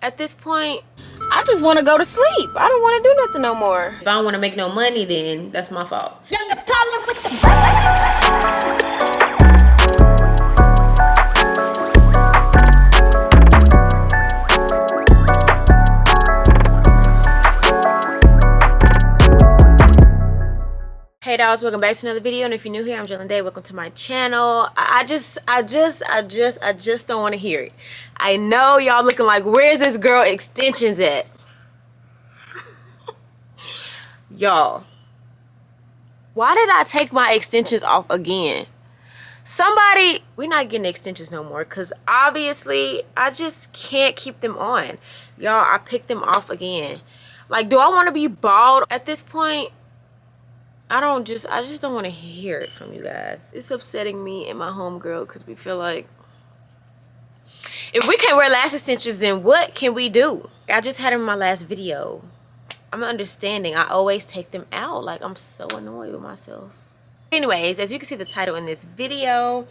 At this point, I just want to go to sleep. I don't want to do nothing no more. If I don't want to make no money, then that's my fault. Hey dolls, welcome back to another video, and if you're new here, I'm Jaelyn Dae. Welcome to my channel. I just don't want to hear it. I know y'all looking like, where's this girl extensions at? Y'all, why did I take my extensions off again? Somebody, we're not getting extensions no more, because obviously I just can't keep them on. Y'all, I picked them off again. Like, do I want to be bald at this point? I just don't want to hear it from you guys. It's upsetting me and my homegirl because we feel like if we can't wear lash extensions, then what can we do? I just had them in my last video. I'm understanding. I always take them out. Like, I'm so annoyed with myself. Anyways, as you can see the title in this video,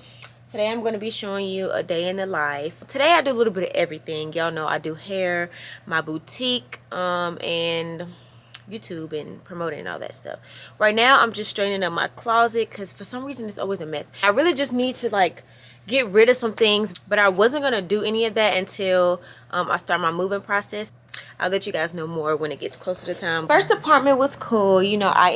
today I'm going to be showing you a day in the life. Today I do a little bit of everything. Y'all know I do hair, my boutique, and YouTube and promoting and all that stuff. Right now I'm just straightening up my closet because for some reason it's always a mess. I really just need to like get rid of some things, but I wasn't gonna do any of that until I start my moving process. I'll let you guys know more when it gets closer to time. First apartment was cool, you know, I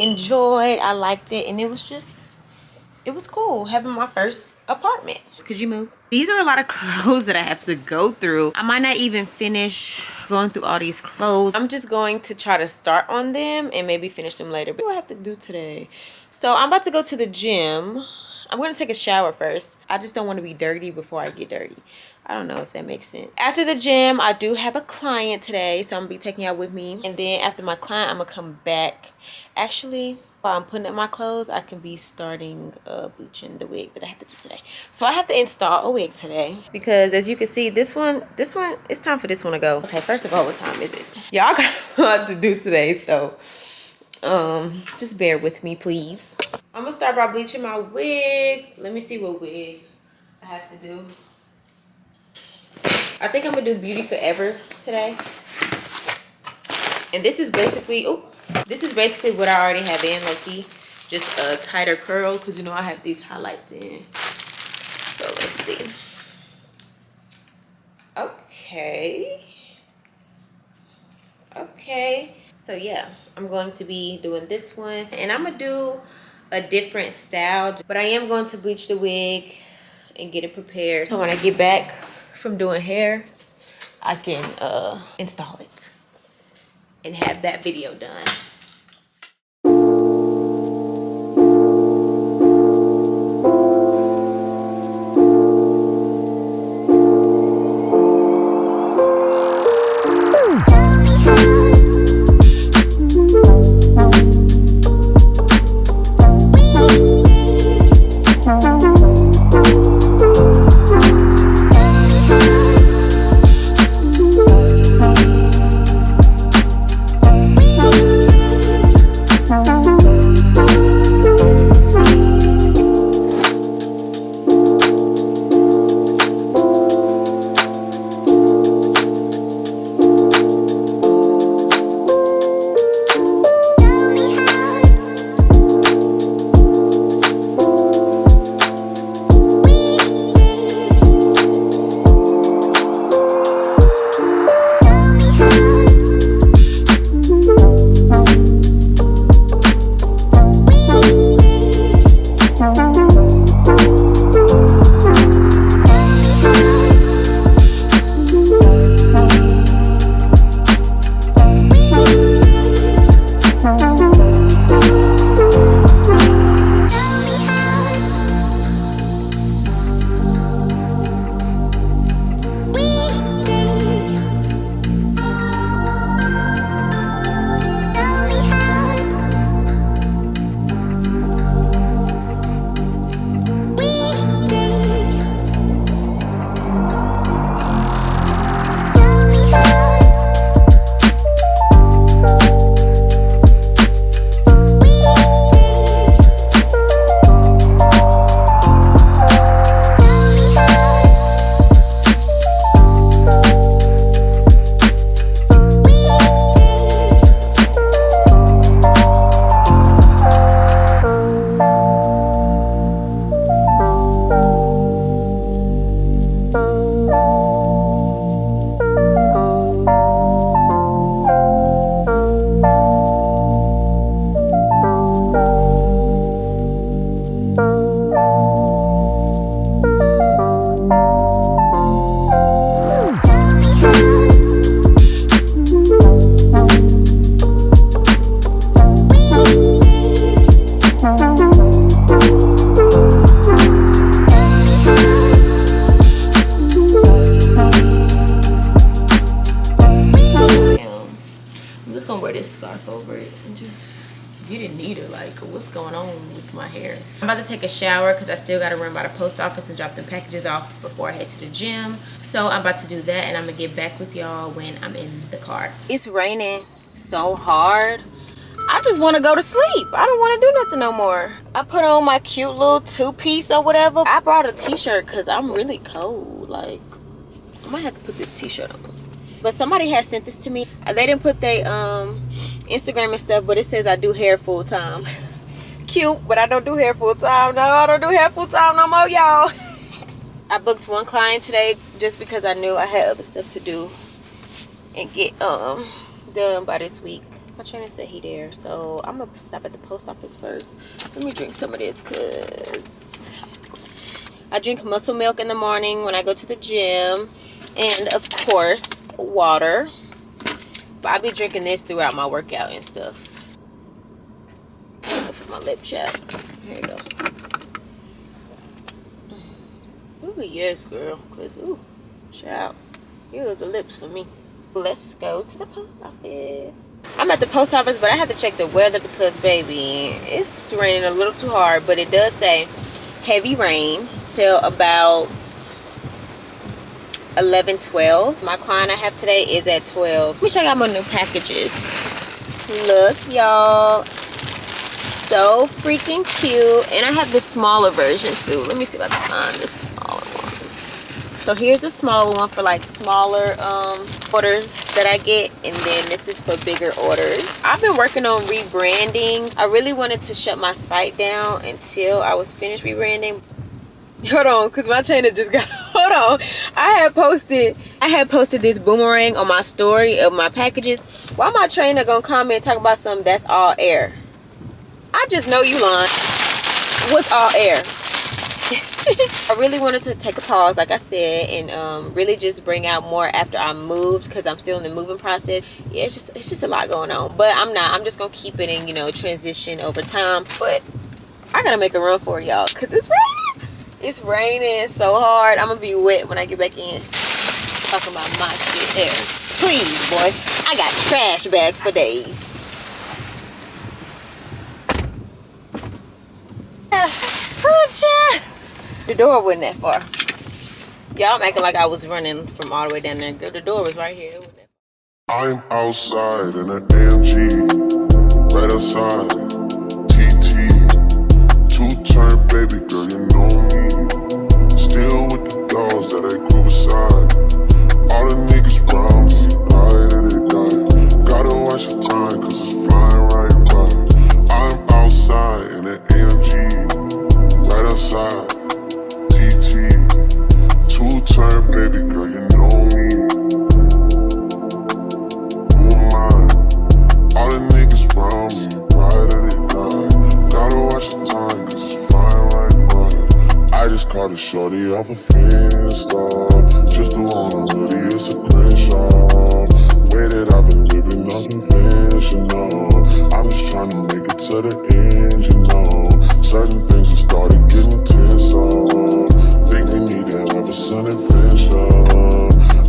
liked it, and it was cool having my first apartment. Could you move? These are a lot of clothes that I have to go through. I might not even finish going through all these clothes. I'm just going to try to start on them and maybe finish them later. But what do I have to do today? So I'm about to go to the gym. I'm going to take a shower first. I just don't want to be dirty before I get dirty. I don't know if that makes sense. After the gym, I do have a client today, so I'm going to be taking y'all with me. And then after my client, I'm going to come back. Actually, while I'm putting up my clothes, I can be starting bleaching the wig that I have to do today. So I have to install a wig today because, as you can see, this one, it's time for this one to go. Okay, first of all, what time is it? Y'all got a lot to do today, so just bear with me, please. I'm gonna start by bleaching my wig. Let me see what wig I have to do. I think I'm gonna do Beauty Forever today. And this is basically, what I already have in, low-key. Just a tighter curl, because you know I have these highlights in. So let's see. Okay. So yeah, I'm going to be doing this one. And I'm gonna do a different style, but I am going to bleach the wig and get it prepared. So when I get back from doing hair, I can install it and have that video done. gonna wear this scarf over it and just get it neater. Like, what's going on with my hair? I'm about to take a shower because I still gotta run by the post office and drop the packages off before I head to the gym. So I'm about to do that, and I'm gonna get back with y'all when I'm in the car. It's raining so hard. I just want to go to sleep. I don't want to do nothing no more. I put on my cute little two-piece or whatever. I brought a t-shirt because I'm really cold. Like, I might have to put this t-shirt on. But somebody has sent this to me. They didn't put their Instagram and stuff, but it says I do hair full-time. Cute, but I don't do hair full-time. No, I don't do hair full-time no more, y'all. I booked one client today just because I knew I had other stuff to do and get done by this week. My trainer said he there, so I'm gonna stop at the post office first. Let me drink some of this because I drink muscle milk in the morning when I go to the gym, and of course water. But I'll be drinking this throughout my workout and stuff. For my lip chat. Here you go. Ooh, yes, girl. Cause ooh, child, here's the lips for me. Let's go to the post office. I'm at the post office, but I have to check the weather because, baby, it's raining a little too hard. But it does say heavy rain till about 11-12. My client I have today is at 12. Let me show y'all my new packages. Look, y'all, so freaking cute. And I have the smaller version too. Let me see if I can find the smaller one. So here's a smaller one for like smaller orders that I get, and then this is for bigger orders. I've been working on rebranding. I really wanted to shut my site down until I was finished rebranding. Hold on, because my trainer just got, hold on. I had posted this boomerang on my story of my packages. Why my trainer gonna comment talking about something that's all air? I just know you lying. What's all air? I really wanted to take a pause, like I said, and really just bring out more after I moved, because I'm still in the moving process. Yeah, it's just a lot going on, but I'm just gonna keep it in, you know, transition over time. But I gotta make a run for y'all because it's raining. It's raining so hard. I'm gonna be wet when I get back in. Talking about my shit there. Please, boy, I got trash bags for days. The door wasn't that far. Y'all, I'm acting like I was running from all the way down there. Girl, the door was right here. I'm outside in an AMG, right outside, TT, two-turn baby girl, you know me. Still with the dogs that I grew beside. All the niggas round me, die and they die. Gotta watch the time, cause it's flying right by. I'm outside in an AMG, right outside. Two-turn baby girl, you know me. Who am I? All the niggas round me, ride and they die. Gotta watch the time, cause it's flying right by. I just caught a shorty off a Finsta. Just the one I'm really, it's a screenshot. Way that I've been living unconventional. I'm just trying to make it to the end, you know. Certain things have started getting pissed off. Think we need to have a sun adventure.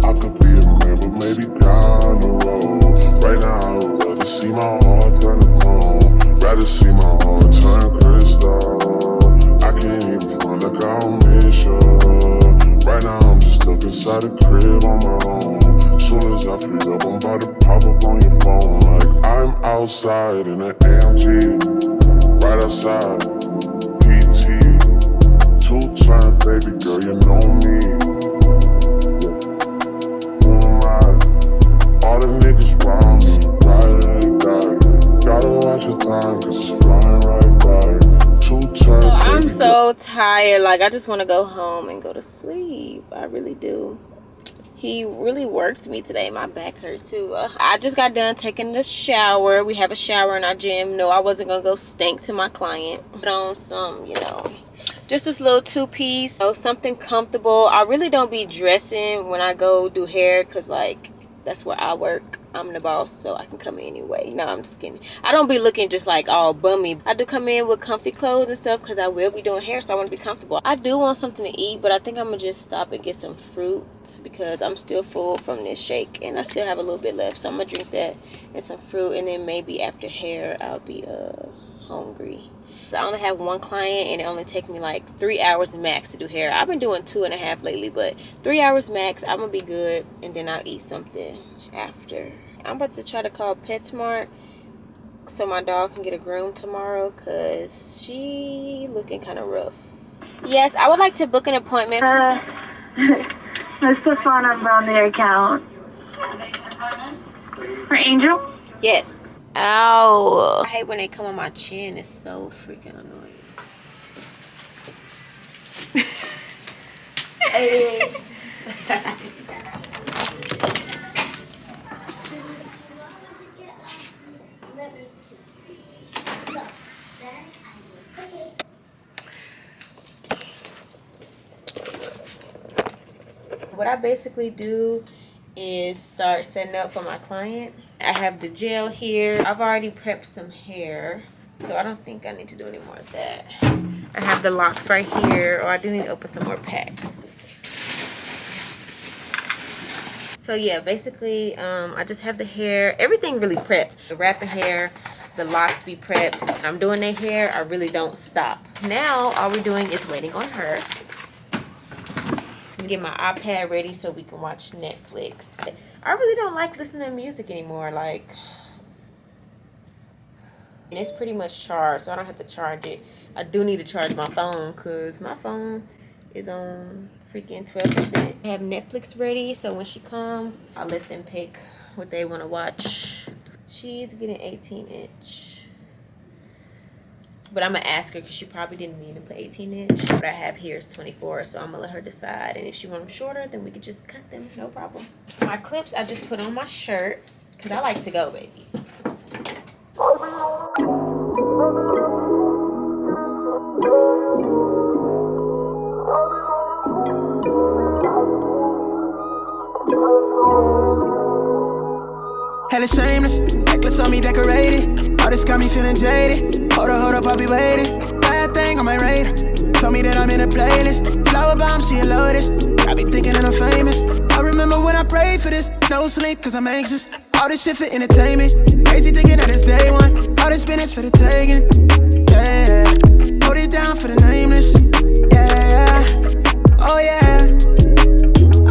I could be a man, but maybe down the road. Right now I would rather see my heart turn to chrome. Rather see my heart turn crystal. I can't even front like I don't miss you. Right now I'm just stuck inside the crib on my own. Soon as I free up, I'm about to pop up on your phone. Like I'm outside in an AMG, right outside, PT. Two-turn baby girl, you know me. Who am I? All the niggas round me, ride and die. Gotta watch your time, cause it's flying right by. Two-turn. So I'm so tired. Like, I just want to go home and go to sleep. I really do. He really worked me today. My back hurt too. I just got done taking the shower. We have a shower in our gym. No, I wasn't gonna go stink to my client. Put on some, you know, just this little two-piece, you know, something comfortable. I really don't be dressing when I go do hair because, like, that's where I work. I'm the boss, so I can come in anyway. No, I'm just kidding. I don't be looking just like all bummy. I do come in with comfy clothes and stuff because I will be doing hair, so I want to be comfortable. I do want something to eat, but I think I'm gonna just stop and get some fruit because I'm still full from this shake and I still have a little bit left, so I'm gonna drink that and some fruit, and then maybe after hair I'll be hungry. I only have one client and it only takes me like 3 hours max to do hair. I've been doing 2.5 lately, but 3 hours max. I'm gonna be good, and then I'll eat something after. I'm about to try to call PetSmart so my dog can get a groom tomorrow because she looking kind of rough. Yes, I would like to book an appointment. What's the phone number on the account? For Angel? Yes. Ow. I hate when they come on my chin. It's so freaking annoying. What I basically do is start setting up for my client. I have the gel here. I've already prepped some hair, so I don't think I need to do any more of that. I have the locks right here, or I do need to open some more packs. So yeah, basically I just have the hair, everything really prepped. The wrapping hair, the locks be prepped. I'm doing their hair, I really don't stop. Now all we're doing is waiting on her. Get my iPad ready so we can watch Netflix. I really don't like listening to music anymore. Like, and it's pretty much charged, so I don't have to charge it. I do need to charge my phone because my phone is on freaking 12%. I have Netflix ready, so when she comes, I'll let them pick what they want to watch. She's getting 18-inch. But I'm going to ask her because she probably didn't mean to put 18-inch. What I have here is 24, so I'm going to let her decide. And if she wants them shorter, then we could just cut them. No problem. My clips I just put on my shirt because I like to go, baby. Hella shameless, necklace on me decorated. All this got me feeling jaded. Hold up, I'll be waiting. Bad thing on my radar. Told me that I'm in a playlist. Flower bomb, she a lotus. I be thinking that I'm famous. I remember when I prayed for this. No sleep, cause I'm anxious. All this shit for entertainment. Crazy thinking that it's day one. All this business for the taking. Yeah, hold it down for the nameless. Yeah, oh yeah.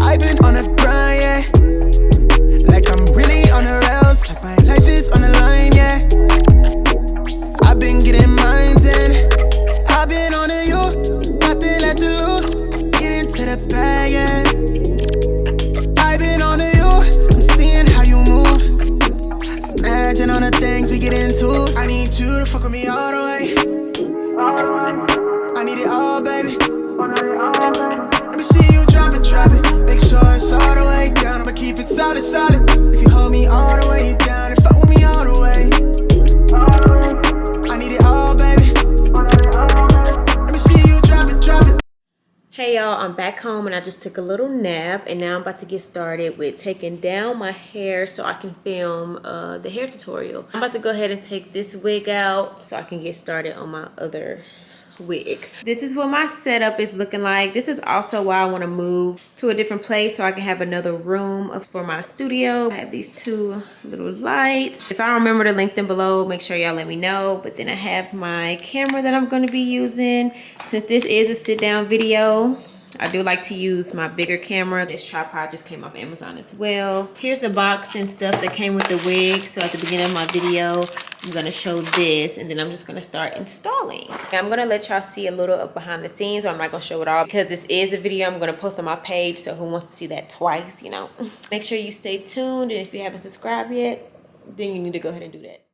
I've been on a grind, yeah. Like I'm really on the rails, like my life is on the line, yeah. I've been getting mines in, I've been on the you, nothing left to lose. Get into the bag, yeah. I've been on the you, I'm seeing how you move. Imagine all the things we get into. I need you to fuck with me all the way. I need it all, baby. Let me see you drop it. Make sure it's all the way down, I'ma keep it solid. If you hold me all the way down, and fuck with me all the way. I need it all, baby. Let me see you drop it. Hey y'all, I'm back home and I just took a little nap, and now I'm about to get started with taking down my hair so I can film the hair tutorial. I'm about to go ahead and take this wig out so I can get started on my other wig. This is what my setup is looking like. This is also why I want to move to a different place so I can have another room for my studio. I have these two little lights. If I don't remember to link them below, make sure y'all let me know. But then I have my camera that I'm going to be using. Since this is a sit down video, I do like to use my bigger camera. This tripod just came off Amazon as well. Here's the box and stuff that came with the wig. So at the beginning of my video, I'm gonna show this, and then I'm just gonna start installing. I'm gonna let y'all see a little of behind the scenes, but I'm not gonna show it all because this is a video I'm gonna post on my page, so who wants to see that twice, you know? Make sure you stay tuned, and if you haven't subscribed yet, then you need to go ahead and do that.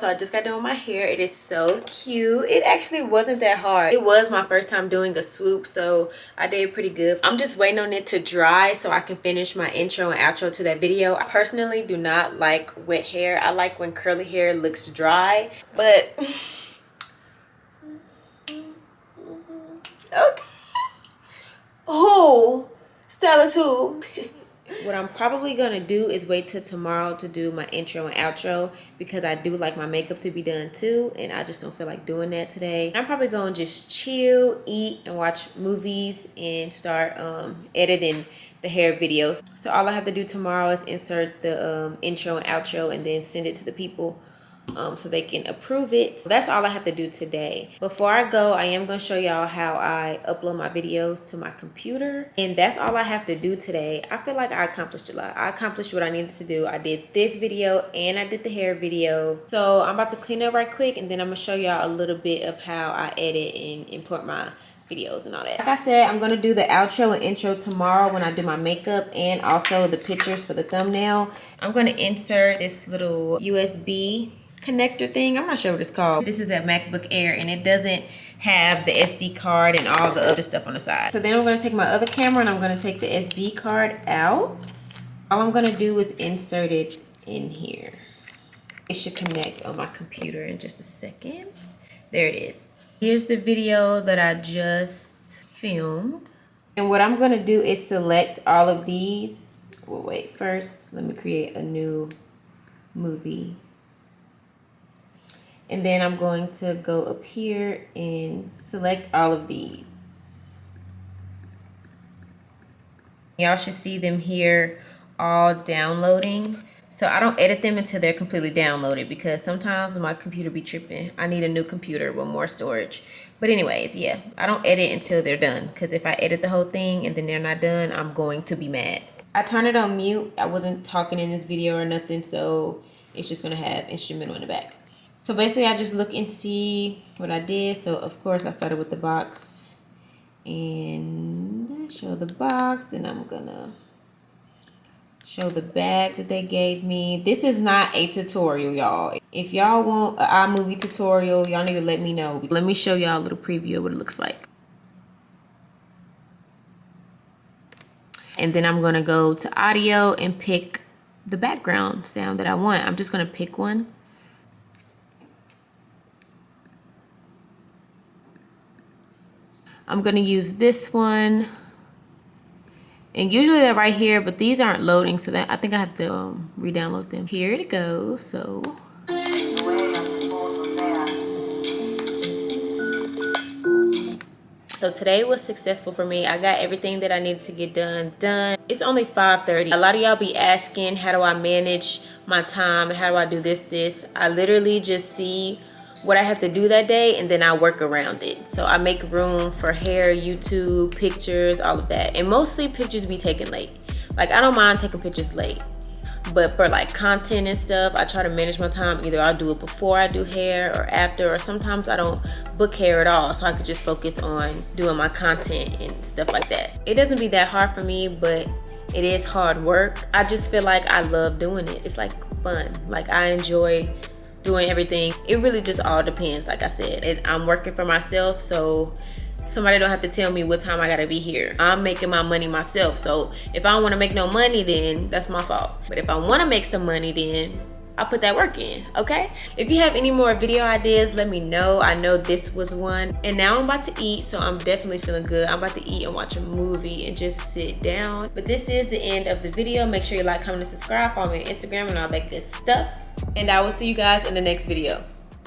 so I just got done with my hair. It is so cute. It actually wasn't that hard. It was my first time doing a swoop, so I did pretty good. I'm just waiting on it to dry so I can finish my intro and outro to that video. I personally do not like wet hair. I like when curly hair looks dry, but okay. Who? Stylist who? What I'm probably gonna do is wait till tomorrow to do my intro and outro, because I do like my makeup to be done too, and I just don't feel like doing that today. I'm probably gonna just chill, eat, and watch movies and start editing the hair videos. So all I have to do tomorrow is insert the intro and outro and then send it to the people so they can approve it. So that's all I have to do today. Before I go, I am going to show y'all how I upload my videos to my computer, and that's all I have to do today. I feel like I accomplished a lot. I accomplished what I needed to do. I did this video and I did the hair video. So I'm about to clean up right quick, and then I'm going to show y'all a little bit of how I edit and import my videos and all that. Like I said, I'm going to do the outro and intro tomorrow when I do my makeup, and also the pictures for the thumbnail. I'm going to insert this little USB connector thing. I'm not sure what it's called. This is a MacBook Air, and it doesn't have the SD card and all the other stuff on the side. So then I'm going to take my other camera and I'm going to take the SD card out. All I'm going to do is insert it in here. It should connect on my computer in just a second. There it is. Here's the video that I just filmed. And what I'm going to do is select all of these. Well, wait, first let me create a new movie. And then I'm going to go up here and select all of these. Y'all should see them here all downloading. So I don't edit them until they're completely downloaded, because sometimes my computer be tripping. I need a new computer with more storage. But anyways, yeah, I don't edit until they're done, because if I edit the whole thing and then they're not done, I'm going to be mad. I turned it on mute. I wasn't talking in this video or nothing, so it's just gonna have instrumental in the back. So basically I just look and see what I did. So of course I started with the box and show the box. Then I'm gonna show the bag that they gave me. This is not a tutorial, y'all. If y'all want an iMovie tutorial, y'all need to let me know. Let me show y'all a little preview of what it looks like. And then I'm gonna go to audio and pick the background sound that I want. I'm just gonna pick one. I'm gonna use this one, and usually they're right here, but these aren't loading, so that I think I have to re-download them. Here it goes. So today was successful for me. I got everything that I needed to get done. It's only 5:30. A lot of y'all be asking, how do I manage my time? How do I do this? I literally just see what I have to do that day, and then I work around it. So I make room for hair, YouTube, pictures, all of that. And mostly pictures be taken late. Like, I don't mind taking pictures late, but for like content and stuff, I try to manage my time. Either I'll do it before I do hair or after, or sometimes I don't book hair at all, so I could just focus on doing my content and stuff like that. It doesn't be that hard for me, but it is hard work. I just feel like I love doing it. It's like fun. Like, I enjoy doing everything. It really just all depends. Like I said, I'm working for myself, so somebody don't have to tell me what time I gotta be here. I'm making my money myself, so if I don't want to make no money, then that's my fault. But if I want to make some money, then I'll put that work in, okay? If you have any more video ideas, let me know. I know this was one. And now I'm about to eat, so I'm definitely feeling good. I'm about to eat and watch a movie and just sit down. But this is the end of the video. Make sure you like, comment, and subscribe. Follow me on Instagram and all that good stuff. And I will see you guys in the next video.